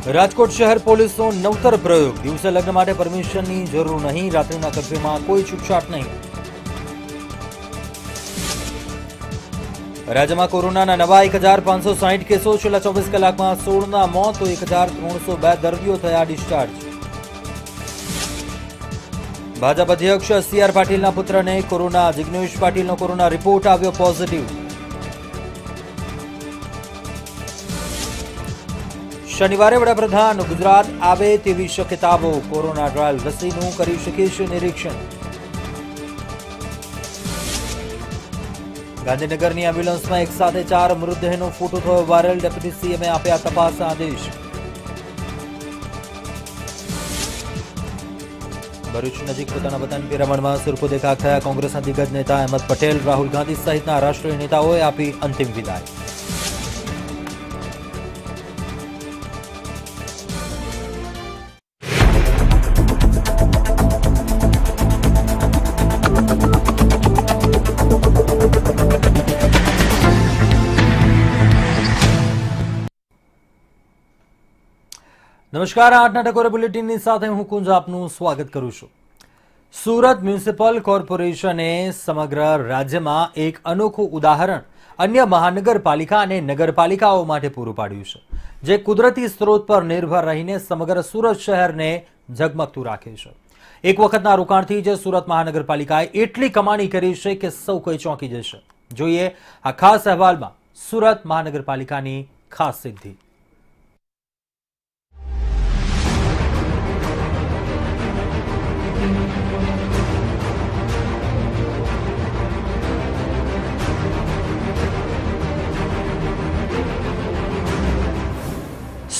રાજકોટ શહેર પોલીસનો નવતર પ્રયોગ, દિવસે લગ્ન માટે પરમિશનની જરૂર નહીં, રાત્રિના કર્ફ્યુમાં કોઈ છૂટછાટ નહીં. રાજ્યમાં કોરોનાના નવા 1560 કેસો, છેલ્લા 24 કલાકમાં 16ના મોત, તો 1302 દર્દીઓ થયા ડિસ્ચાર્જ. ભાજપ અધ્યક્ષ CR પાટીલના પુત્રને કોરોના, જિગ્નેશ પાટીલનો કોરોના રિપોર્ટ આવ્યો પોઝિટિવ. શનિવારે વડાપ્રધાન ગુજરાત આવે તેવી શક્યતાઓ, કોરોના ટ્રાયલ રસીનું કરી શકે છે નિરીક્ષણ. ગાંધીનગરની એમ્બ્યુલન્સમાં એક સાથે 4 મૃતદેહનો ફોટો થયો વાયરલ, ડેપ્યુટી CMએ આપ્યા તપાસના આદેશ. ભરૂચ નજીક પોતાના વતન પિરામણમાં સુરપો દેખાક થયા કોંગ્રેસના દિગ્ગજ નેતા અહેમદ પટેલ, રાહુલ ગાંધી સહિતના રાષ્ટ્રીય નેતાઓએ આપી અંતિમ વિદાય. નમસ્કાર, 8ના ટકોરે બુલેટિનની સાથે હું કુંજ આપનું સ્વાગત કરું છું. સુરત મ્યુનિસિપલ કોર્પોરેશને સમગ્ર રાજ્યમાં એક અનોખું ઉદાહરણ અન્ય મહાનગરપાલિકા અને નગરપાલિકાઓ માટે પૂરું પાડ્યું છે, જે કુદરતી સ્ત્રોત પર નિર્ભર રહીને સમગ્ર સુરત શહેરને ઝગમગતું રાખે છે. એક વખતના રોકાણથી જે સુરત મહાનગરપાલિકાએ એટલી કમાણી કરી છે કે સૌ કોઈ ચોંકી જશે. જોઈએ આ ખાસ અહેવાલમાં સુરત મહાનગરપાલિકાની ખાસ સિદ્ધિ.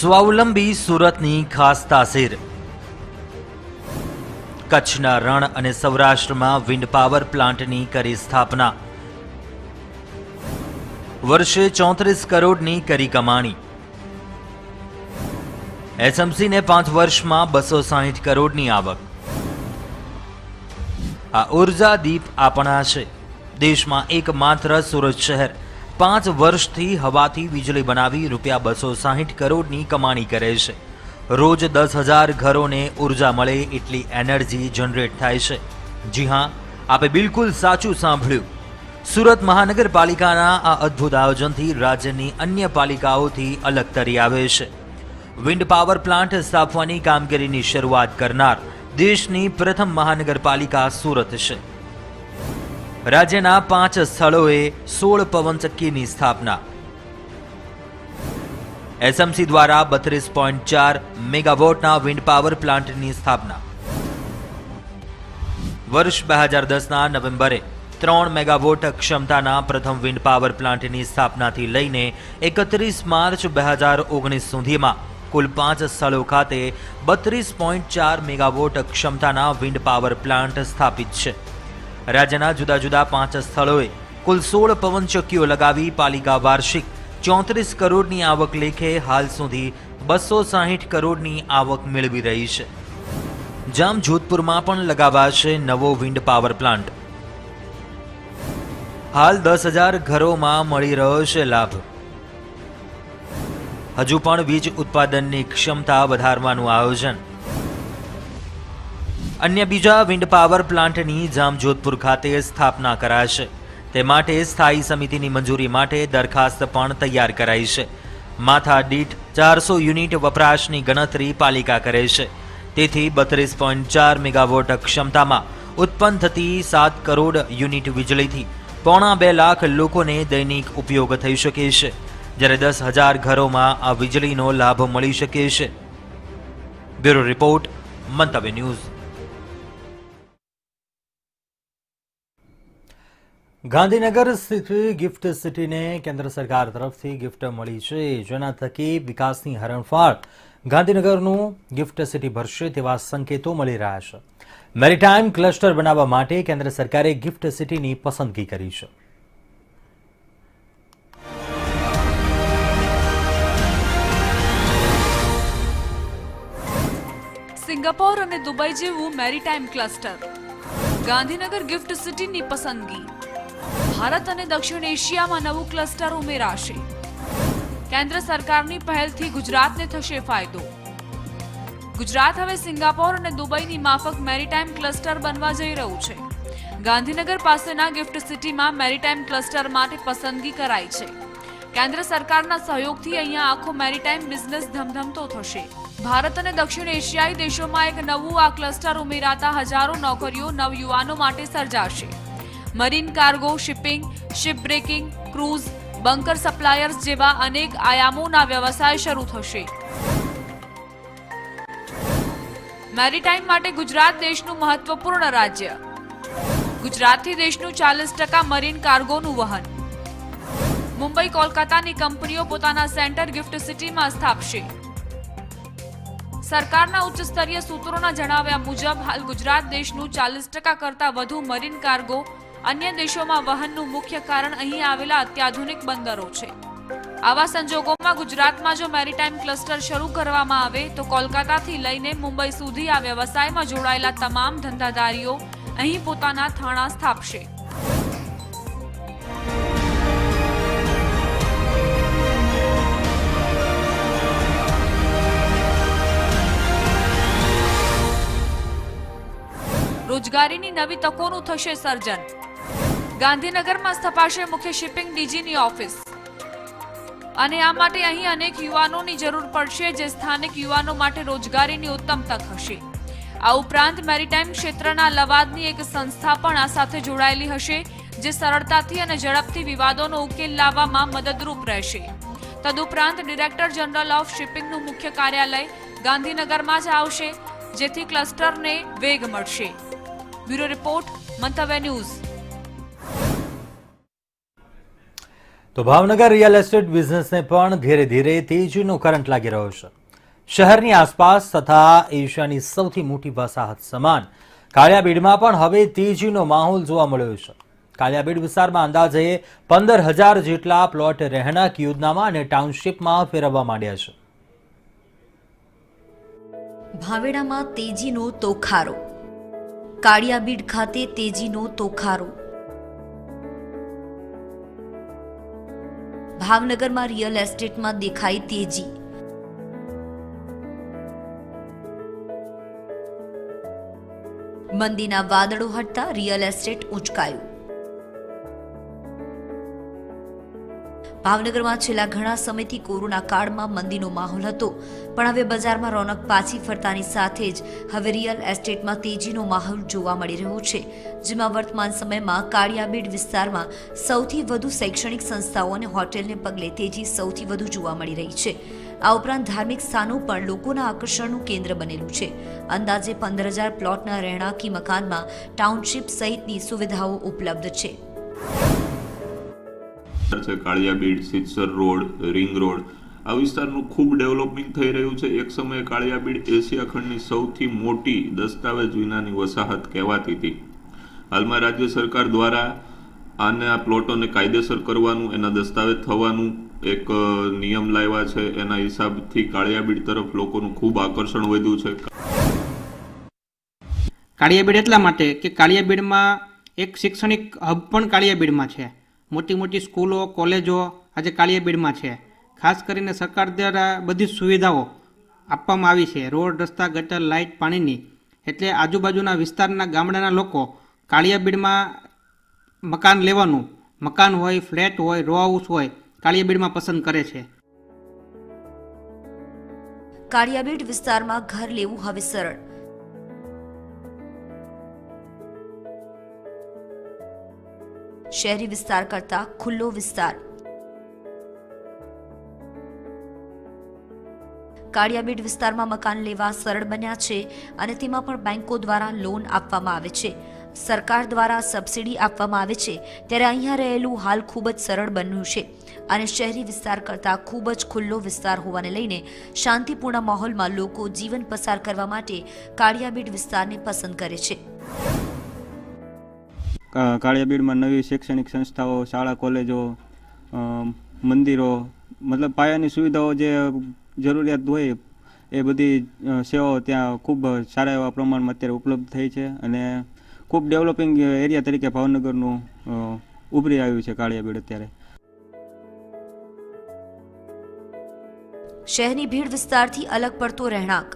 સ્વાવલંબી સુરતની ખાસ તાસીર. કચ્છના રણ અને સૌરાષ્ટ્રમાં વિન્ડ પાવર પ્લાન્ટની કરી સ્થાપના. વર્ષે 34 કરોડની કરી કમાણી. SMCને 5 વર્ષમાં 260 કરોડની આવક. આ ઉર્જા દીપ આપણા છે. દેશમાં એકમાત્ર સુરત શહેર 5 વર્ષથી હવાથી વીજળી બનાવી રૂપિયા 260 કરોડની કમાણી કરે છે. રોજ 10,000 ઘરોને ઉર્જા મળે એટલી એનર્જી જનરેટ થાય છે. જી હા, આપે બિલકુલ સાચું સાંભળ્યું. સુરત મહાનગરપાલિકાના આ અદ્ભુત આયોજનથી રાજ્યની અન્ય પાલિકાઓથી અલગ તરી આવે છે. વિન્ડ પાવર પ્લાન્ટ સ્થાપવાની કામગીરીની શરૂઆત કરનાર દેશની પ્રથમ મહાનગરપાલિકા સુરત છે. રાજ્યના 5 સ્થળોએ 16 પવનચક્કીની સ્થાપના. SMC દ્વારા 32.4 મેગાવોટના વિન્ડ પાવર પ્લાન્ટની સ્થાપના. વર્ષ 2010ના નવેમ્બરે 3 મેગાવોટ ક્ષમતાના પ્રથમ વિન્ડ પાવર પ્લાન્ટની સ્થાપનાથી લઈને 31 માર્ચ 2019 સુધીમાં કુલ 5 સ્થળો ખાતે 32.4 મેગાવોટ ક્ષમતાના વિન્ડ પાવર પ્લાન્ટ સ્થાપિત છે. રાજ્યના જુદા જુદા 5 સ્થળોએ કુલ 16 પવનચક્કીઓ લગાવી પાલિકા વાર્ષિક 34 કરોડની આવક લેખે હાલ સુધી 260 કરોડની આવક મેળવી રહી છે. જામજોધપુરમાં પણ લગાવાશે નવો વિન્ડ પાવર પ્લાન્ટ. હાલ 10,000 ઘરોમાં મળી રહ્યો છે લાભ. હજુ પણ વીજ ઉત્પાદનની ક્ષમતા વધારવાનું આયોજન. અન્ય બીજા વિન્ડ પાવર પ્લાન્ટની જામજોધપુર ખાતે સ્થાપના કરાશે. તે માટે સ્થાયી સમિતિની મંજૂરી માટે દરખાસ્ત પણ તૈયાર કરાઈ છે. માથા દીઠ 400 યુનિટ વપરાશની ગણતરી પાલિકા કરે છે. તેથી 32.4 મેગાવોટ ક્ષમતામાં ઉત્પન્ન થતી 7 કરોડ યુનિટ વીજળીથી 2.5 લાખ લોકોને દૈનિક ઉપયોગ થઈ શકે છે, જ્યારે 10,000 ઘરોમાં આ વીજળીનો લાભ મળી શકે છે. બ્યુરો રિપોર્ટ, મંતવ્ય ન્યૂઝ. ગાંધીનગર સ્થિત ગિફ્ટ સિટીને કેન્દ્ર સરકાર તરફથી ગિફ્ટ મળી છે, જેના થકી વિકાસની હરણફાળ ગાંધીનગરનું ગિફ્ટ સિટી ભરશે તેવા સંકેતો મળી રહ્યા છે. મેરીટાઈમ ક્લસ્ટર બનાવવા માટે કેન્દ્ર સરકારે ગિફ્ટ સિટીની પસંદગી કરી છે. સિંગાપોર અને દુબઈ જેવું મેરીટાઈમ ક્લસ્ટર, ગાંધીનગર ગિફ્ટ સિટીની પસંદગી. ભારત અને દક્ષિણ એશિયામાં નવું ક્લસ્ટર ઉમેરાશે. કેન્દ્ર સરકારની પહેલથી ગુજરાતને થશે ફાયદો. ગુજરાત હવે સિંગાપોર અને દુબઈની માફક મેરીટાઈમ ક્લસ્ટર બનવા જઈ રહ્યું છે. ગાંધીનગર પાસેના ગિફ્ટ સિટીમાં મેરીટાઈમ ક્લસ્ટર માટે પસંદગી કરાઈ છે. કેન્દ્ર સરકારના સહયોગથી અહીંયા આખો મેરીટાઈમ બિઝનેસ ધમધમતો થશે. ભારત અને દક્ષિણ એશિયાઈ દેશોમાં એક નવું આ ક્લસ્ટર ઉમેરાતા હજારો નોકરીઓ નવયુવાનો માટે સર્જાશે. Marine cargo, shipping, ship breaking, cruise, bunker suppliers જેવા અનેક આયામોના વ્યવસાય શરૂ થશે. મેરીટાઈમ માટે ગુજરાત દેશનું મહત્વપૂર્ણ રાજ્ય. ગુજરાતથી દેશનું 40% મરીન કાર્ગોનું વહન. મુંબઈ, કોલકાતાની કંપનીઓ પોતાના સેન્ટર ગિફ્ટ સિટીમાં સ્થાપશે. સરકારના ઉચ્ચ સ્તરીય સૂત્રોના જણાવ્યા મુજબ હાલ ગુજરાત દેશનું 40% કરતાં વધુ મરીન કાર્ગો અન્ય દેશોમાં વહનનું મુખ્ય કારણ અહીં આવેલા અત્યાધુનિક બંદરો છે. આવા સંજોગોમાં ગુજરાતમાં જો મેરીટાઈમ ક્લસ્ટર શરૂ કરવામાં આવે તો કોલકાતાથી લઈને મુંબઈ સુધી આ વ્યવસાયમાં જોડાયેલા તમામ ધંધાદારીઓ અહીં પોતાના થાણા સ્થાપશે. રોજગારીની નવી તકોનું થશે સર્જન. ગાંધીનગરમાં સ્થપાશે મુખ્ય શિપિંગ ડીજીની ઓફિસ અને આ માટે અહીં અનેક યુવાનોની જરૂર પડશે, જે સ્થાનિક યુવાનો માટે રોજગારીની ઉત્તમ તક હશે. આ ઉપરાંત મેરીટાઈમ ક્ષેત્રના લવાદની એક સંસ્થા પણ આ સાથે જોડાયેલી હશે, જે સરળતાથી અને ઝડપથી વિવાદોનો ઉકેલ લાવવામાં મદદરૂપ રહેશે. તદુપરાંત ડિરેક્ટર જનરલ ઓફ શિપિંગનું મુખ્ય કાર્યાલય ગાંધીનગરમાં જ આવશે, જેથી ક્લસ્ટરને વેગ મળશે. બ્યુરો રિપોર્ટ, મંતવ્ય ન્યૂઝ. તો ભાવનગર રિયલ એસ્ટેટ બિઝનેસને પણ ધીરે ધીરે તેજીનો કરંટ લાગી રહ્યો છે. શહેરની આસપાસ તથા એશિયાની સૌથી મોટી વસાહત સમાન કાળિયાબીડમાં પણ હવે તેજીનો માહોલ જોવા મળ્યો છે. કાળિયાબીડ વિસ્તારમાં અંદાજે 15,000 જેટલા પ્લોટ રહેણાંક યોજનામાં અને ટાઉનશીપમાં ફેરવવા માંડ્યા છે. ભાવેડામાં તેજીનો તોખારો. કાળિયાબીડ ખાતે તેજીનો તોખારો. ભાવનગરમાં રિયલ એસ્ટેટમાં દેખાઈ તેજી. મંદીના વાદળો હટતા રિયલ એસ્ટેટ ઉંચકાયું. ભાવનગરમાં છેલ્લા ઘણા સમયથી કોરોના કાળમાં મંદીનો માહોલ હતો, પણ હવે બજારમાં રોનક પાછી ફરતાની સાથે જ હવે રિયલ એસ્ટેટમાં તેજીનો માહોલ જોવા મળી રહ્યો છે, જેમાં વર્તમાન સમયમાં કાળિયાબીડ વિસ્તારમાં સૌથી વધુ શૈક્ષણિક સંસ્થાઓ અને હોટેલને પગલે તેજી સૌથી વધુ જોવા મળી રહી છે. આ ઉપરાંત ધાર્મિક સ્થાનો પણ લોકોના આકર્ષણનું કેન્દ્ર બનેલું છે. અંદાજે 15,000 પ્લોટના રહેણાંકી મકાનમાં ટાઉનશીપ સહિતની સુવિધાઓ ઉપલબ્ધ છે. કાળિયાબીડ, સિત્સર રોડ, રિંગ રોડ, આ વિસ્તારનું ખૂબ ડેવલપિંગ થઈ રહ્યું છે. એક સમયે કાળિયાબીડ એશિયા ખંડની સૌથી મોટી દસ્તાવેજ વિનાની વસાહત કહેવાતી હતી. હાલમાં રાજ્ય સરકાર દ્વારા આ પ્લોટોને કાયદેસર કરવાનું, એના દસ્તાવેજ થવાનું એક નિયમ લાવ્યા છે. એના હિસાબથી કાળિયાબીડ તરફ લોકોનું ખૂબ આકર્ષણ વધ્યું છે. કાળિયાબીડ એટલા માટે કે કાળિયાબીડમાં એક શૈક્ષણિક હબ પણ કાળિયાબીડમાં છે. મોટી મોટી સ્કૂલો, કોલેજો આજે કાળિયાબીડમાં છે. ખાસ કરીને સરકાર દ્વારા બધી જ સુવિધાઓ આપવામાં આવી છે, રોડ, રસ્તા, ગટર, લાઇટ, પાણીની. એટલે આજુબાજુના વિસ્તારના ગામડાના લોકો કાળિયાબીડમાં મકાન લેવાનું, મકાન હોય, ફ્લેટ હોય, રો હાઉસ હોય, કાળિયાબીડમાં પસંદ કરે છે. કાળિયાબીડ વિસ્તારમાં ઘર લેવું હવે સરળ. શહેરી વિસ્તાર કરતા ખુલ્લો વિસ્તાર. કાળિયાબીડ વિસ્તારમાં મકાન લેવા સરળ બન્યા છે અને તેમાં પણ બેંકો દ્વારા લોન આપવામાં આવે છે. સરકાર દ્વારા સબસિડી આપવામાં આવે છે, ત્યારે અહીંયા રહેલું હાલ ખૂબ જ સરળ બન્યું છે અને શહેરી વિસ્તાર કરતાં ખૂબ જ ખુલ્લો વિસ્તાર હોવાને લઈને શાંતિપૂર્ણ માહોલમાં લોકો જીવન પસાર કરવા માટે કાળિયાબીડ વિસ્તારને પસંદ કરે છે. કાળિયાબીડમાં નવી શૈક્ષણિક સંસ્થાઓ, શાળા, કોલેજો, મંદિરો, મતલબ પાયાની સુવિધાઓ જે જરૂરિયાત હોય એ બધી સેવાઓ ત્યાં ખૂબ સારા એવા પ્રમાણમાં અત્યારે ઉપલબ્ધ થઈ છે અને ખૂબ ડેવલપિંગ એરિયા તરીકે ભાવનગરનું ઉભરી આવ્યું છે કાળિયાબીડ અત્યારે. કાળિયાબીડ વિસ્તારમાં ઘર લેવું હવે સરળ. શહેરી વિસ્તાર કરતા ખુલ્લો વિસ્તાર. કાળિયાબીડ વિસ્તારમાં મકાન લેવા સરળ બન્યા છે અને તેમાં પણ બેંકો દ્વારા લોન આપવામાં આવે છે. સરકાર દ્વારા સબસિડી આપવામાં આવે છે, ત્યારે અહીંયા રહેલું હાલ ખૂબ જ સરળ બન્યું છે અને ખૂબ જ ખુલ્લો વિસ્તાર હોવાને લઈને શાંતિપૂર્ણ માહોલમાં લોકો જીવન પસાર કરવા માટે કાળિયાબીડ વિસ્તારને પસંદ કરે છે. શહેરની ભીડ વિસ્તારથી અલગ પડતો રહેણાંક.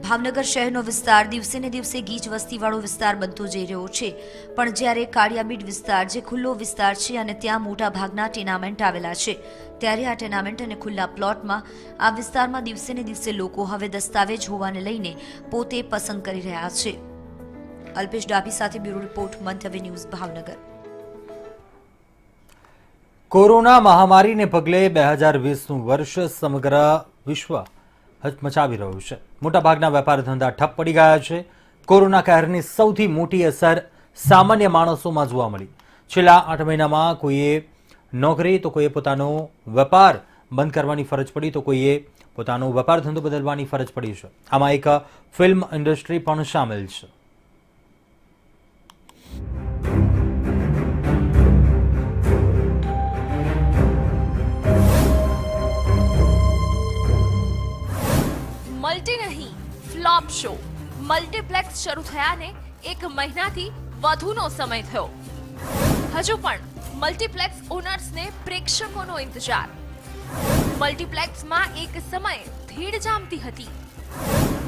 ભાવનગર શહેરનો વિસ્તાર દિવસે ને દિવસે ગીચ વસ્તીવાળો વિસ્તાર બનતો જઈ રહ્યો છે, પણ જ્યારે કાળિયાબીડ વિસ્તાર જે ખુલ્લો વિસ્તાર છે અને ત્યાં મોટા ભાગના ટેનામેન્ટ આવેલા છે, ત્યારે આ ટેનામેન્ટ અને ખુલ્લા પ્લોટમાં આ વિસ્તારમાં દિવસે ને દિવસે લોકો હવે દસ્તાવેજ હોવાને લઈને પોતે પસંદ કરી રહ્યા છે. અલ્પેશ ડાભી સાથે બ્યુરો રિપોર્ટ, મંતવ્ય ન્યૂઝ, ભાવનગર. કોરોના મહામારીને પગલે 2020નું વર્ષ સમગ્ર વિશ્વ હચમચાવી રહ્યું છે. મોટાભાગના વેપાર ધંધા ઠપ પડી ગયા છે. કોરોના કહેરની સૌથી મોટી અસર સામાન્ય માણસોમાં જોવા મળી. છેલ્લા 8 મહિનામાં કોઈએ નોકરી તો કોઈએ પોતાનો વેપાર બંધ કરવાની ફરજ પડી, તો કોઈએ પોતાનો વેપાર ધંધો બદલવાની ફરજ પડી છે. આમાં એક ફિલ્મ ઇન્ડસ્ટ્રી પણ સામેલ છે. મલ્ટી નહીં, ફ્લોપ શો. મલ્ટીપ્લેક્સ શરૂ થયાને 1 મહિનાથી વધુનો સમય થયો. હજુ પણ મલ્ટીપ્લેક્સ ઓનર્સને પ્રેક્ષકોનો ઇંતજાર. મલ્ટીપ્લેક્સમાં એક સમયે ભીડ જામતી હતી.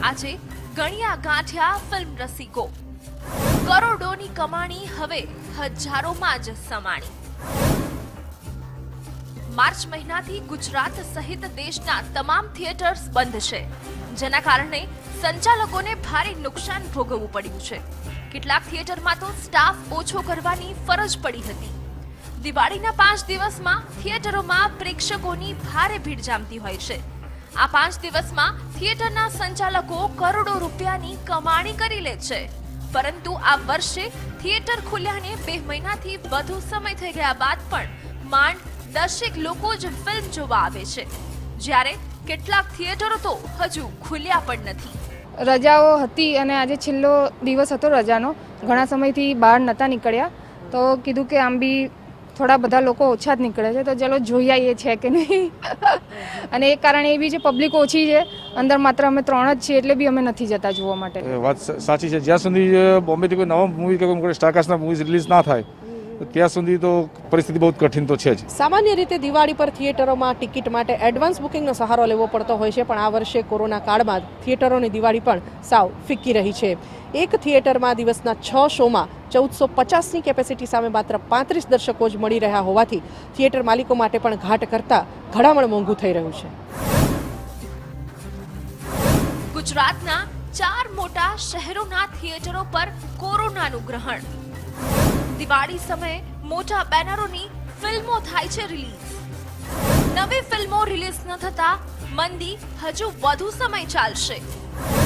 આજે ગણ્યા ગાંઠ્યા ફિલ્મ રસિકો. કરોડોની કમાણી હવે હજારોમાં જ સમાણી. માર્ચ મહિનાથી ગુજરાત સહિત દેશના તમામ થિયેટર્સ બંધ છે, જેના કારણે સંચાલકોને ભારે નુકસાન ભોગવવું પડ્યું છે. કેટલાક થિયેટરમાં તો સ્ટાફ ઓછો કરવાની ફરજ પડી હતી. દિવાળીના 5 દિવસમાં થિયેટરોમાં પ્રેક્ષકોની ભારે ભીડ જામતી હોય છે. આ 5 દિવસમાં થિયેટરના સંચાલકો કરોડો રૂપિયાની કમાણી કરી લે છે. પરંતુ આ વર્ષે થિયેટર ખુલ્યાને 2 મહિનાથી વધુ સમય થઈ ગયા બાદ પણ માંડ 10 લોકો જ ફિલ્મ જોવા આવે છે, જ્યારે કેટલાક થિયેટરો તો હજુ ખુલ્યા પણ નથી. રજાઓ હતી અને આજે છેલ્લો દિવસ હતો રજાનો. ઘણા સમયથી બહાર નહોતા નીકળ્યા, તો કીધું કે આમ બી થોડા બધા લોકો ઓછા જ નીકળે છે, તો ચલો જોઈ આવીએ છે કે નહીં. અને એક કારણ એ બી છે પબ્લિક ઓછી છે, અંદર માત્ર અમે 3 જ છીએ, એટલે બી અમે નથી જતા જોવા માટે. વાત સાચી છે. જ્યાં સુધી બોમ્બેથી કોઈ નવા મૂવી કે કોઈ સ્ટારકાસ્ટના મૂવીઝ રિલીઝ ના થાય ત્યાં સુધી તો પરિસ્થિતિ બહુ કઠિન તો છે જ. સામાન્ય રીતે દિવાળી પર થિયેટરોમાં ટિકિટ માટે એડવાન્સ બુકિંગનો સહારો લેવો પડતો હોય છે, પણ આ વર્ષે કોરોના કાળમાં થિયેટરોની દિવાળી પણ સાવ ફિક્કી રહી છે. એક થિયેટરમાં દિવસના 6 શોમાં 1450ની કેપેસિટી સામે માત્ર 35 દર્શકો જ મળી રહ્યા હોવાથી થિયેટર માલિકો માટે પણ ઘાટ કરતા ઘડામણ મોંઘું થઈ રહ્યું છે. ગુજરાતના 4 મોટા શહેરોના થિયેટરો પર કોરોનાનું ગ્રહણ. દિવાળી સમયે મોટા બેનરોની ફિલ્મો થાય છે રિલીઝ. નવી ફિલ્મો રિલીઝ ન થતા મંદી હજુ વધુ સમય ચાલશે.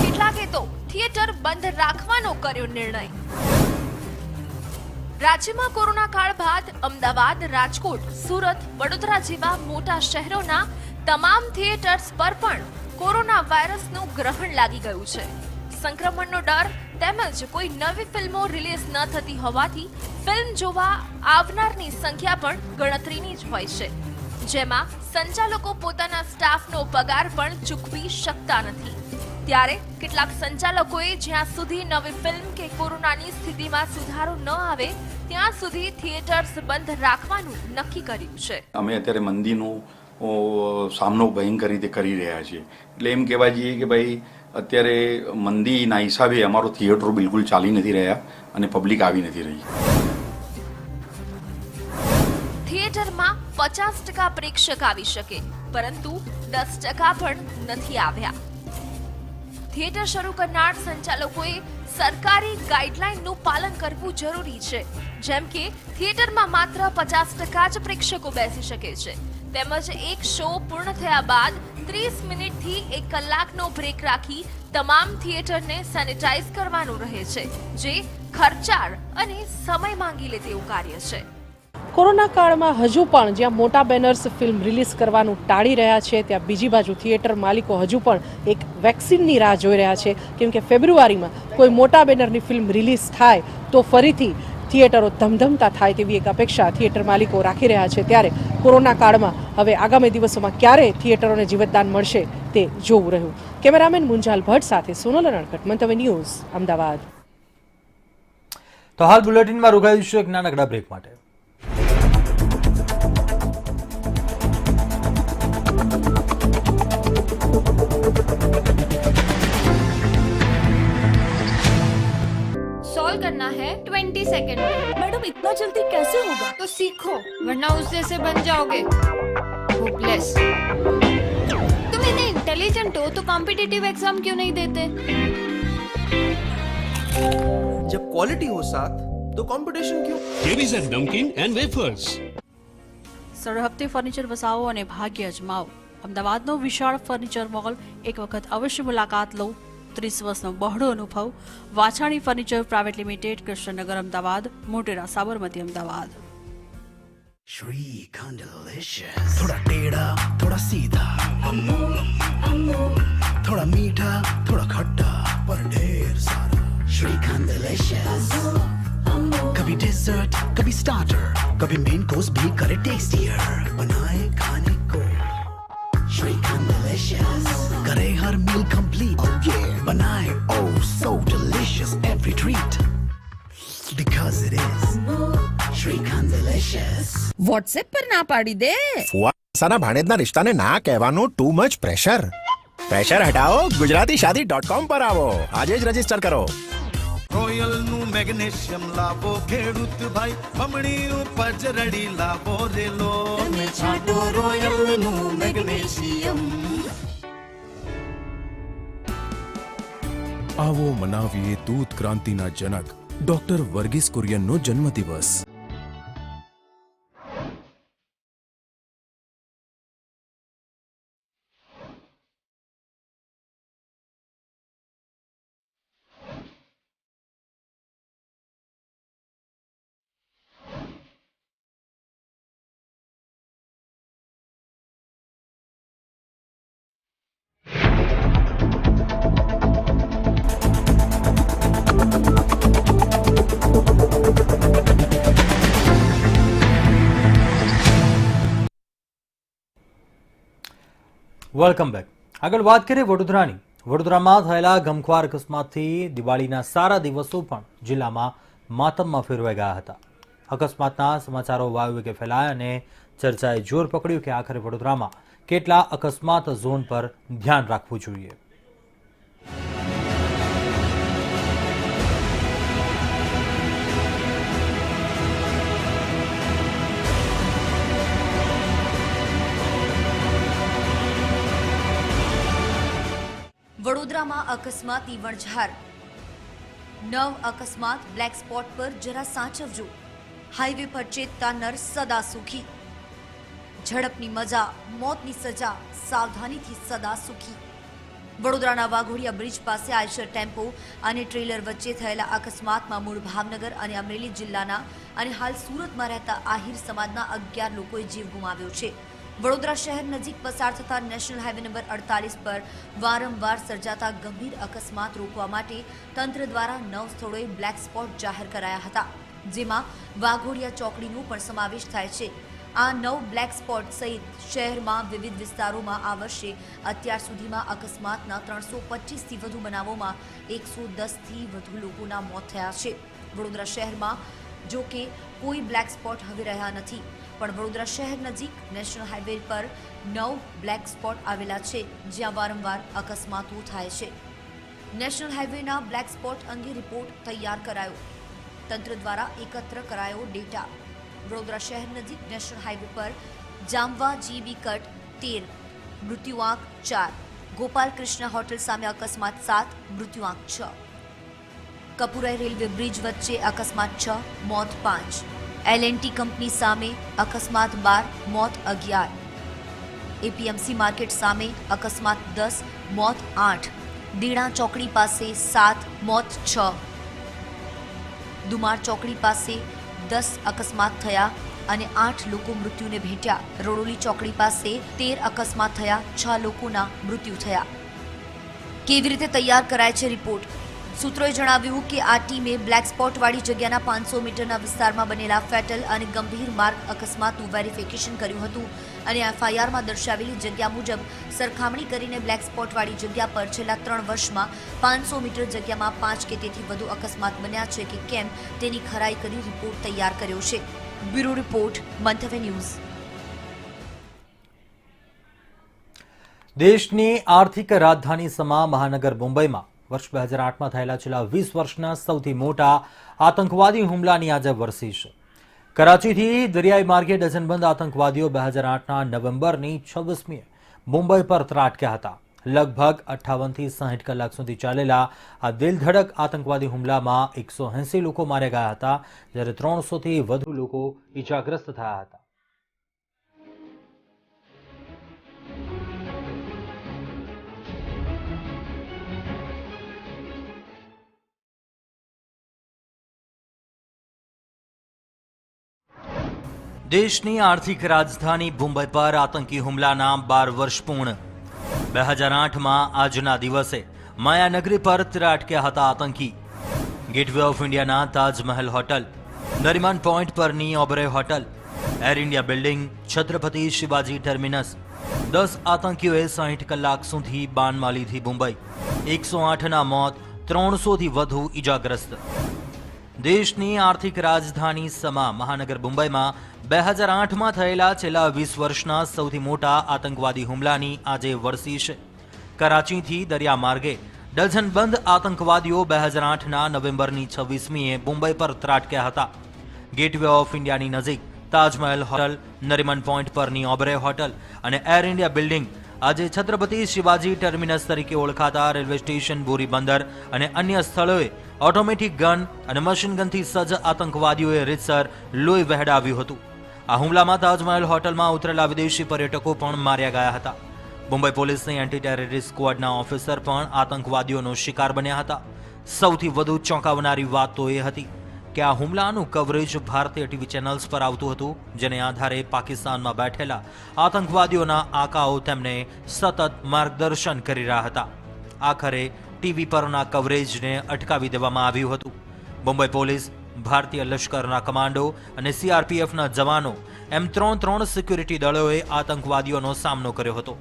કેટલાકે તો થિયેટર બંધ રાખવાનો કર્યો નિર્ણય. રાજ્યમાં કોરોના કાળ બાદ અમદાવાદ, રાજકોટ, સુરત, વડોદરા જેવા મોટા શહેરોના તમામ થિયેટર્સ પર પણ કોરોના વાયરસનું ગ્રહણ લાગી ગયું છે. સંક્રમણનો ડર તેમજ કોઈ નવી ફિલ્મો રિલીઝ ન થતી હોવાથી ફિલ્મ જોવા આવનારની સંખ્યા પણ ગણતરીની જ હોય છે, જેમાં સંચાલકો પોતાના સ્ટાફનો પગાર પણ ચૂકવી શકતા નથી. ત્યારે કેટલાક સંચાલકોએ જ્યાં સુધી નવી ફિલ્મ કે કોરોનાની સ્થિતિમાં સુધારો ન આવે ત્યાં સુધી થિયેટર્સ બંધ રાખવાનું નક્કી કર્યું છે. અમે અત્યારે મંદીનો સામનો ભયંકર રીતે કરી રહ્યા છીએ. એટલે એમ કહેવા જઈએ કે ભાઈ અત્યારે મંદીના હિસાબે અમારો થિયેટરો બિલકુલ ચાલી નથી રહ્યા અને પબ્લિક આવી નથી રહી. થિયેટરમાં 50% પ્રેક્ષક આવી શકે, પરંતુ 10% પણ નથી આવ્યા. થિયેટર શરૂ કરનાર સંચાલકોએ સરકારી ગાઈડલાઈનનું પાલન કરવું જરૂરી છે, જેમ કે થિયેટરમાં માત્ર 50% જ પ્રેક્ષકો બેસી શકે છે, તેમજ એક શો પૂર્ણ થયા બાદ 30 મિનિટથી 1 કલાકનો બ્રેક રાખી તમામ થિયેટરને સેનિટાઈઝ કરવાનું રહે છે, જે ખર્ચાળ અને સમય માંગી લે તેવું કાર્ય છે. કોરોના કાળમાં હજુ પણ જ્યાં મોટા બેનર્સ ફિલ્મ રિલીઝ કરવાનું ટાળી રહ્યા છે, ત્યાં બીજી બાજુ થિયેટર માલિકો હજુ પણ એક વેક્સિનની રાહ જોઈ રહ્યા છે, કેમ કે ફેબ્રુઆરીમાં કોઈ મોટા બેનરની ફિલ્મ રિલીઝ થાય તો ફરીથી થિયેટરો ધમધમતા થાય તેવી એક અપેક્ષા થિયેટર માલિકો રાખી રહ્યા છે. ત્યારે કોરોના કાળમાં હવે આગામી દિવસોમાં ક્યારે થિયેટરોને જીવતદાન મળશે તે જોવું રહ્યું. કેમેરામેન મુંજાલ ભટ્ટ સાથે સોનલ રણકટ, મંતવ્ય ન્યૂઝ, અમદાવાદ. તો હાલ બુલેટિનમાં રોકાઈશું એક નાનકડા બ્રેક માટે. करना है 20 सेकंड में। मैडम इतना जल्दी कैसे होगा? तो सीखो, वरना उस जैसे बन जाओगे। होपलेस। तुम इतने इंटेलिजेंट हो तो कॉम्पिटिटिव एग्जाम क्यों नहीं देते? जब क्वालिटी हो साथ तो कंपटीशन क्यों? કેવીઝન નમકીન એન્ડ વેફર્સ. સરહદે ફર્નિચર વસાવો અને ભાગ્ય અજમાવો. અમદાવાદનો વિશાળ ફર્નિચર મોલ એક વખત અવશ્ય મુલાકાત લો. 30 વર્ષનો બહોળો અનુભવ. Vachhani furniture private limited, Krishnanagar, Ahmedabad, Motera, Sabarmati, Ahmedabad. Shrikhand delicious. थोड़ा टेढ़ा, थोड़ा सीधा, थोड़ा मीठा, थोड़ा खट्टा, पर ढेर सारा. श्रीखंड डिलीशियस. कभी डेजर्ट, कभी स्टार्टर, कभी मेन कोर्स भी करे टेस्टियर. बनाए खाने को श्रीखंड डिलीशियस. करे हर मील कंप्लीट. Oh yeah. बनाए oh so delicious every treat. Because it is shrikhand delicious. WhatsApp પર ના પાડી દે. ફુવાસાના ભાણેજના રિશ્તાને ના કહેવાનું ટુ મચ પ્રેશર. પ્રેશર હટાવો, ગુજરાતીશાદી.com પર આવો. આજે જ રજીસ્ટર કરો. રોયલનું મેગ્નેશિયમ લાવો ખેડૂત ભાઈ, બમણી ઉપજ રડી લાવો રેલો. છાંટો રોયલનું મેગ્નેશિયમ. આવો મનાવીએ દૂધ ક્રાંતિના જનક ડોક્ટર વર્ગીસ કુરિયનનો જન્મદિવસ. Welcome back. આગળ વાત કરીએ વડોદરાની. વડોદરામાં થયેલા ગમખ્વાર અકસ્માતથી દિવાળીના સારા દિવસો પણ જિલ્લામાં માતમમાં ફેરવાઈ ગયા હતા. અકસ્માતના સમાચારો વાયુવેગે ફેલાયા અને ચર્ચાએ જોર પકડ્યું કે આખરે વડોદરામાં કેટલા અકસ્માત ઝોન પર ધ્યાન રાખવું જોઈએ. વડોદરામાં અકસ્માતની વણઝાર. 9 અકસ્માત. બ્લેક સ્પોટ પર જરા સાચવજો. હાઈવે પર ચેતતા નર સદા સુખી. ઝડપની મજા, મોતની સજા, સાવધાનીથી સદા સુખી. વડોદરાના વાઘોડિયા બ્રિજ પાસે આઈશર ટેમ્પો અને ટ્રેલર વચ્ચે થયેલા અકસ્માતમાં મૂળ ભાવનગર અને અમરેલી જિલ્લાના અને હાલ સુરતમાં રહેતા આહિર સમાજના 11 લોકોએ જીવ ગુમાવ્યો છે. વડોદરા શહેર નજીક પસાર થતા નેશનલ હાઈવે નંબર 48 પર વારંવાર સર્જાતા ગંભીર અકસ્માત રોકવા માટે તંત્ર દ્વારા 9 સ્થળોએ બ્લેક સ્પોટ જાહેર કરાયા હતા, જેમાં વાઘોડિયા ચોકડીનો પણ સમાવેશ થાય છે. આ 9 બ્લેક સ્પોટ સહિત શહેરમાં વિવિધ વિસ્તારોમાં આ વર્ષે અત્યાર સુધીમાં અકસ્માતના 325થી વધુ બનાવોમાં 110થી વધુ લોકોના મોત થયા છે. વડોદરા શહેરમાં જો કે કોઈ બ્લેક સ્પોટ હવે રહ્યા નથી, પણ વડોદરા શહેર નજીક નેશનલ હાઈવે પર 9 બ્લેક સ્પોટ આવેલા છે, જ્યાં વારંવાર અકસ્માતો થાય છે. નેશનલ હાઈવેના બ્લેક સ્પોટ અંગે રિપોર્ટ તૈયાર કરાયો. તંત્ર દ્વારા એકત્ર કરાયો ડેટા. વડોદરા શહેર નજીક નેશનલ હાઈવે પર જામવા જીબી કટ 13, મૃત્યુઆંક 4. ગોપાલ કૃષ્ણ હોટલ સામે અકસ્માત 7, મૃત્યુઆંક 6. કપુરાઈ રેલવે બ્રિજ વચ્ચે અકસ્માત 6, મોત 5. L&T કંપની સામે અકસ્માત 12, મોત 11. એપીએમસી માર્કેટ સામે અકસ્માત 10, મોત 8. દીણા ચોકડી પાસે 7, મોત 6. દુમાર ચોકડી પાસે 10 અકસ્માત થયા અને 8 લોકો મૃત્યુને ભેટ્યા. રોડોલી ચોકડી પાસે 13 અકસ્માત થયા, 6 લોકોના મૃત્યુ થયા. કેવી રીતે તૈયાર કરાય છે રિપોર્ટ? સૂત્રોએ જણાવ્યું કે આ ટીમે બ્લેક સ્પોટવાળી જગ્યાના 500 મીટરના વિસ્તારમાં બનેલા ફેટલ અને ગંભીર માર્ગ અકસ્માતનું વેરિફિકેશન કર્યું હતું અને એફઆઈઆરમાં દર્શાવેલી જગ્યા મુજબ સરખામણી કરીને બ્લેક સ્પોટવાળી જગ્યા પર છેલ્લા 3 વર્ષમાં 500 મીટર જગ્યામાં 5 કે તેથી વધુ અકસ્માત બન્યા છે કે કેમ તેની ખરાઈ કરી રિપોર્ટ તૈયાર કર્યો છે. બ્યુરો રિપોર્ટ, મંતવ્ય ન્યૂઝ. દેશની આર્થિક રાજધાની સમા મહાનગર મુંબઈમાં વર્ષ 2008માં થયેલા છેલ્લા 20 વર્ષના સૌથી મોટા આતંકવાદી હુમલાની આજે વરસી છે. કરાચીથી દરિયાઈ માર્ગે ડઝનબંધ આતંકવાદીઓ 2008ના નવેમ્બરની 26મીએ મુંબઈ પર ત્રાટક્યા હતા. લગભગ 58 થી 60 કલાક સુધી ચાલેલા આ દિલધડક આતંકવાદી હુમલામાં 180 લોકો માર્યા ગયા હતા, જ્યારે 300 થી વધુ લોકો ઈજાગ્રસ્ત થયા હતા. દેશની આર્થિક રાજધાની મુંબઈ પર આતંકી હુમલાના 12 વર્ષ પૂર્ણ. 2008માં આજના દિવસે માયાનગરી પર ત્રાટક્યા હતા આતંકી. ગેટવે ઓફ ઇન્ડિયાના તાજમહેલ હોટલ, નરીમાન પોઈન્ટ પરની Oberoi hotel, Air India building, Chhatrapati Shivaji terminus. 10 આતંકીઓએ 60 કલાક સુધી બાનમાં લીધી મુંબઈ. 108ના મોત, 300થી વધુ ઈજાગ્રસ્ત. દેશની આર્થિક રાજધાની સમા મહાનગર મુંબઈમાં 2008માં થયેલા છેલ્લા 20 વર્ષના સૌથી મોટા આતંકવાદી હુમલાની આજે વરસી છે. કરાચીથી દરિયા માર્ગે ડઝનબંધ આતંકવાદીઓ 2008ના નવેમ્બરની 26મીએ મુંબઈ પર ત્રાટક્યા હતા. ગેટવે ઓફ ઇન્ડિયાની નજીક તાજમહેલ હોટલ, નરીમન પોઈન્ટ પરની ઓબરે હોટલ અને એર ઇન્ડિયા બિલ્ડિંગ, આજે છત્રપતિ શિવાજી ટર્મિનસ તરીકે ઓળખાતા રેલવે સ્ટેશન, બોરી બંદર અને અન્ય સ્થળોએ ઓટોમેટિક ગન અને મશીન ગનથી સજ્જ આતંકવાદીઓએ રીતસર લોહી વહેડાવ્યું હતું. આ હુમલામાં તાજમહેલ હોટલમાં ઉતરેલા વિદેશી પર્યટકો પણ માર્યા ગયા હતા. મુંબઈ પોલીસની એન્ટી ટેરરિસ્ટ સ્ક્વોડના ઓફિસર પણ આતંકવાદીઓનો શિકાર બન્યા હતા. સૌથી વધુ ચોંકાવનારી વાત તો એ હતી કે આ હુમલાનું કવરેજ ભારતીય ટીવી ચેનલ્સ પર આવતું હતું, જેને આધારે પાકિસ્તાનમાં બેઠેલા આતંકવાદીઓના આકાઓ તેમને સતત માર્ગદર્શન કરી રહ્યા હતા. આખરે ટીવી પરના કવરેજને અટકાવી દેવામાં આવ્યું હતું. મુંબઈ પોલીસ, ભારતીય લશ્કરના કમાન્ડો અને સીઆરપીએફના જવાનો એમ 3 સિક્યુરિટી દળોએ આતંકવાદીઓનો સામનો કર્યો હતો.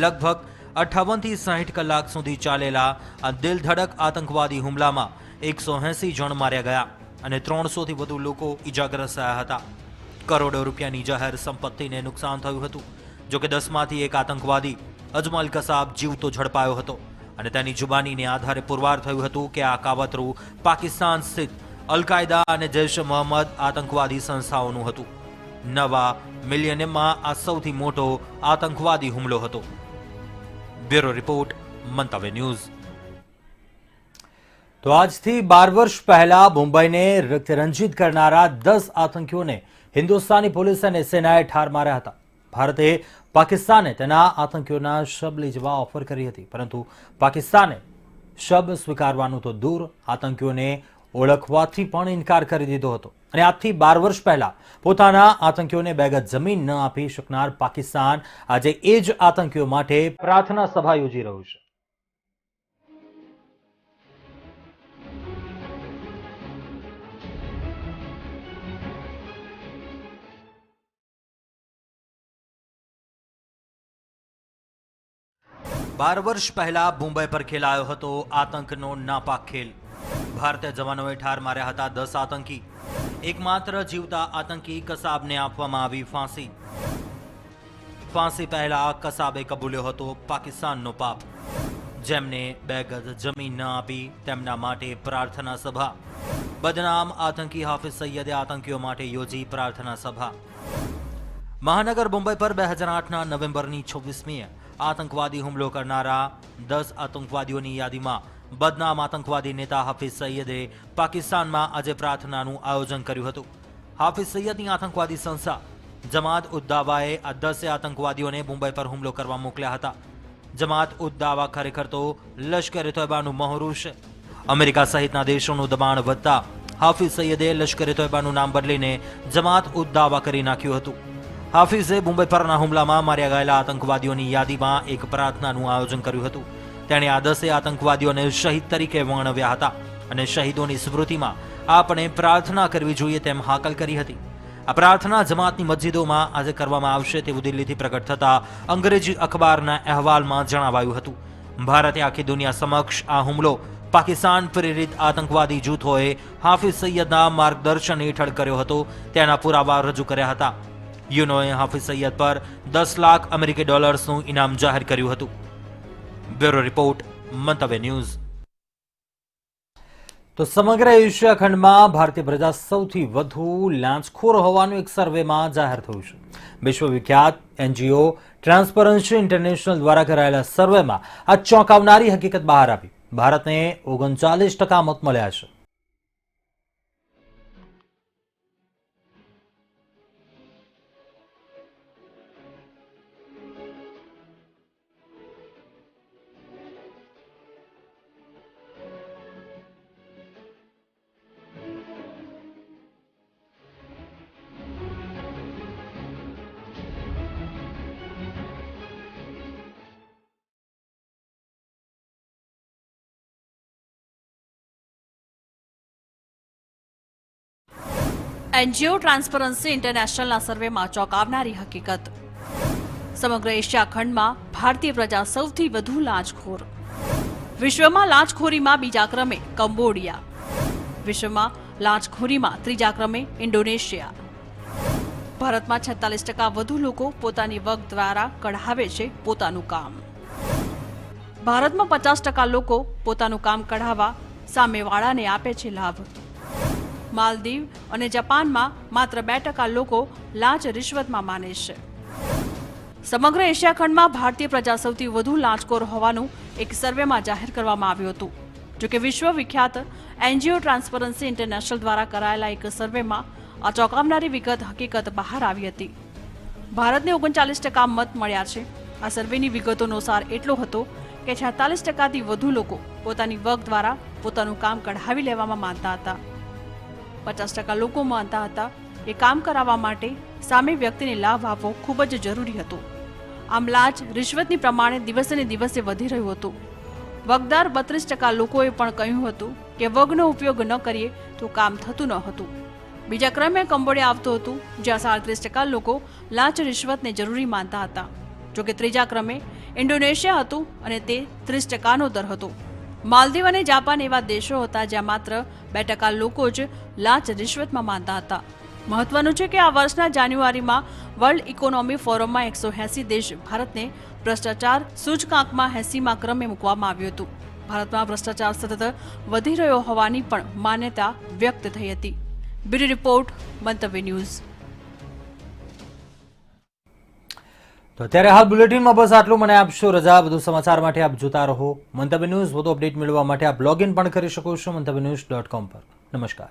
લગભગ 58 થી 60 કલાક સુધી ચાલેલા આ દિલધડક આતંકવાદી હુમલામાં 180 જણ માર્યા ગયા અને 300થી વધુ લોકો ઈજાગ્રસ્ત થયા હતા. કરોડો રૂપિયાની જાહેર સંપત્તિને નુકસાન થયું હતું. જોકે 10માંથી એક આતંકવાદી અજમલ કસાબ જીવતો ઝડપાયો હતો અને તેની જુબાનીને આધારે પુરવાર થયું હતું કે આ કાવતરું પાકિસ્તાન સ્થિત અલ-કાયદા અને જૈશ મોહમ્મદ આતંકવાદી સંસ્થાઓનું હતું. નવા મિલિયનમાં આ સૌથી મોટો આતંકવાદી હુમલો હતો. બ્યુરો રિપોર્ટ, મંતવ્ય ન્યૂઝ. તો આજથી 12 વર્ષ પહેલા મુંબઈને રક્તરંજિત કરનારા 10 આતંકીઓને હિન્દુસ્તાની પોલીસ અને સેનાએ ઠાર માર્યા હતા. ભારતે પાકિસ્તાને તેના આતંકીઓના શબ લઈ જવા ઓફર કરી હતી, પરંતુ પાકિસ્તાને શબ સ્વીકારવાનું તો દૂર, આતંકીઓને ઓળખવાથી પણ ઇનકાર કરી દીધો હતો. અને આજથી 12 વર્ષ પહેલા પોતાના આતંકીઓને 2 ગજ જમીન ન આપી શકનાર પાકિસ્તાન આજે એ જ આતંકીઓ માટે પ્રાર્થના સભા યોજી રહ્યું છે. બાર વર્ષ પહેલા મુંબઈ પર ખેલાયો હતો આતંકનો નાપાક ખેલ. ભારતીય જવાનોએ ઠાર માર્યા હતા 10 આતંકી. એકમાત્ર જીવતા આતંકી કસાબને આપવામાં આવી ફાંસી. ફાંસી પહેલા કસાબે કબૂલ્યો હતો પાકિસ્તાનનો પાપ. જેમને 2 ગજ જમીન ન આપી તેમના માટે પ્રાર્થના સભા. બદનામ આતંકી હાફિઝ સૈયદે આતંકીઓ માટે યોજી પ્રાર્થના સભા. મહાનગર મુંબઈ પર 2008ના નવેમ્બરની 26મીએ આતંકવાદી હુમલો કરનારા 10 આતંકવાદીઓની યાદીમાં બદનામ આતંકવાદી નેતા હાફિઝ સૈયદે પાકિસ્તાનમાં આજે પ્રાર્થનાનું આયોજન કર્યું હતું. હાફિઝ સૈયદની આતંકવાદી સંસ્થા જમાત ઉદ દાવાએ આ 10 આતંકવાદીઓને મુંબઈ પર હુમલો કરવા મોકલ્યા હતા. જમાત ઉદ દાવા ખરેખર તો લશ્કરે તોયબાનું મહોરું છે. અમેરિકા સહિતના દેશોનું દબાણ વધતા હાફિઝ સૈયદે લશ્કરે તોયબાનું નામ બદલીને જમાત ઉદ દાવા કરી નાખ્યું હતું. હાફિઝે મુંબઈ પરના હુમલામાં માર્યા ગયેલા આતંકવાદીઓની યાદીમાં એક પ્રાર્થનાનું આયોજન કર્યું હતું. તેણે આ 10 આતંકવાદીઓને શહીદ તરીકે વર્ણવ્યા હતા અને શહીદોની સ્મૃતિમાં આપણે પ્રાર્થના કરવી જોઈએ તેમ હાકલ કરી હતી. આ પ્રાર્થના જમાતની મસ્જિદોમાં આજે કરવામાં આવશે તેવું દિલ્હીથી પ્રગટ થતા અંગ્રેજી અખબારના અહેવાલમાં જણાવાયું હતું. ભારતે આખી દુનિયા સમક્ષ આ હુમલો પાકિસ્તાન પ્રેરિત આતંકવાદી જૂથોએ હાફિઝ સૈયદના માર્ગદર્શન હેઠળ કર્યો હતો તેના પુરાવા રજૂ કર્યા હતા. યુનોએ હાફિઝ સૈયદ પર $10 લાખ અમેરિકી ડોલર્સનું ઇનામ જાહેર કર્યું હતું. બ્યુરો રિપોર્ટ, મંતવ્ય ન્યૂઝ. તો સમગ્ર એશિયા ખંડમાં ભારતીય પ્રજા સૌથી વધુ લાંચખોર હોવાનું એક સર્વેમાં જાહેર થયું છે. વિશ્વવિખ્યાત એનજીઓ ટ્રાન્સપરન્સી ઇન્ટરનેશનલ દ્વારા કરાયેલા સર્વેમાં આ ચોંકાવનારી હકીકત બહાર આવી. ભારતને 39% મત મળ્યા છે. એનજીઓ ટ્રાન્સપરન્સી ઇન્ટરનેશનલના સર્વેમાં ચોંકાવનારી હકીકત. સમગ્ર એશિયા ખંડમાં ભારતીય પ્રજા સૌથી વધુ લાંચખોર. વિશ્વમાં લાંચખોરીમાં બીજા ક્રમે કંબોડિયા. વિશ્વમાં લાંચખોરીમાં ત્રીજા ક્રમે ઇન્ડોનેશિયા. ભારતમાં 46% વધુ લોકો પોતાની વગ દ્વારા કઢાવે છે પોતાનું કામ. ભારતમાં 50% લોકો પોતાનું કામ કઢાવવા સામેવાળાને આપે છે લાભ. માલદીવ અને જાપાનમાં માત્ર 2% લોકો લાંચ રિશ્વતમાં માને છે. સમગ્ર એશિયા ખંડમાં ભારતીય પ્રજા સૌથી વધુ લાંચખોર હોવાનું એક સર્વેમાં જાહેર કરવામાં આવ્યું હતું. જોકે વિશ્વવિખ્યાત એનજીઓ ટ્રાન્સપરન્સી ઇન્ટરનેશનલ દ્વારા કરાયેલા એક સર્વેમાં આ ચોંકાવનારી હકીકત બહાર આવી હતી. ભારતને 39% મત મળ્યા છે. આ સર્વેની વિગતોનો સાર એટલો હતો કે 46%થી વધુ લોકો પોતાની વગ દ્વારા પોતાનું કામ કઢાવી લેવામાં માનતા હતા. 50% લોકો માનતા હતા કે કામ કરાવવા માટે સામે વ્યક્તિને લાભ આપવો ખૂબ જ જરૂરી હતો. આમ લાંચ રિશ્વતની પ્રમાણે દિવસે ને દિવસે વધી રહ્યું હતું. વગદાર 32% લોકોએ પણ કહ્યું હતું કે વગનો ઉપયોગ ન કરીએ તો કામ થતું ન હતું. બીજા ક્રમે કંબોડિયા આવતું હતું, જ્યાં 37% લોકો લાંચ રિશ્વતને જરૂરી માનતા હતા. જોકે ત્રીજા ક્રમે ઇન્ડોનેશિયા હતું અને તે 30%નો દર હતો. માલદીવ અને જાપાન એવા દેશો હતા જ્યાં માત્ર 2% લોકો જ લાંચ રિશ્વતમાં માનતા હતા. મહત્વનું છે કે આ વર્ષના જાન્યુઆરીમાં વર્લ્ડ ઇકોનોમી ફોરમમાં 180 દેશ ભારતને ભ્રષ્ટાચાર સૂચકાંકમાં 80મા ક્રમે મૂકવામાં આવ્યું હતું. ભારતમાં ભ્રષ્ટાચાર સતત વધી રહ્યો હોવાની પણ માન્યતા વ્યક્ત થઈ હતી. બ્યુરો રિપોર્ટ, મંતવ્ય ન્યૂઝ. તો અત્યારે હાલ બુલેટિનમાં બસ આટલું. મને આપશો રજા. વધુ સમાચાર માટે આપ જોતા રહો મંતવ્ય ન્યૂઝ. વધુ અપડેટ મેળવવા માટે આપ લોગિન પણ કરી શકો છો મંતવ્યન્યૂઝ.com પર. નમસ્કાર.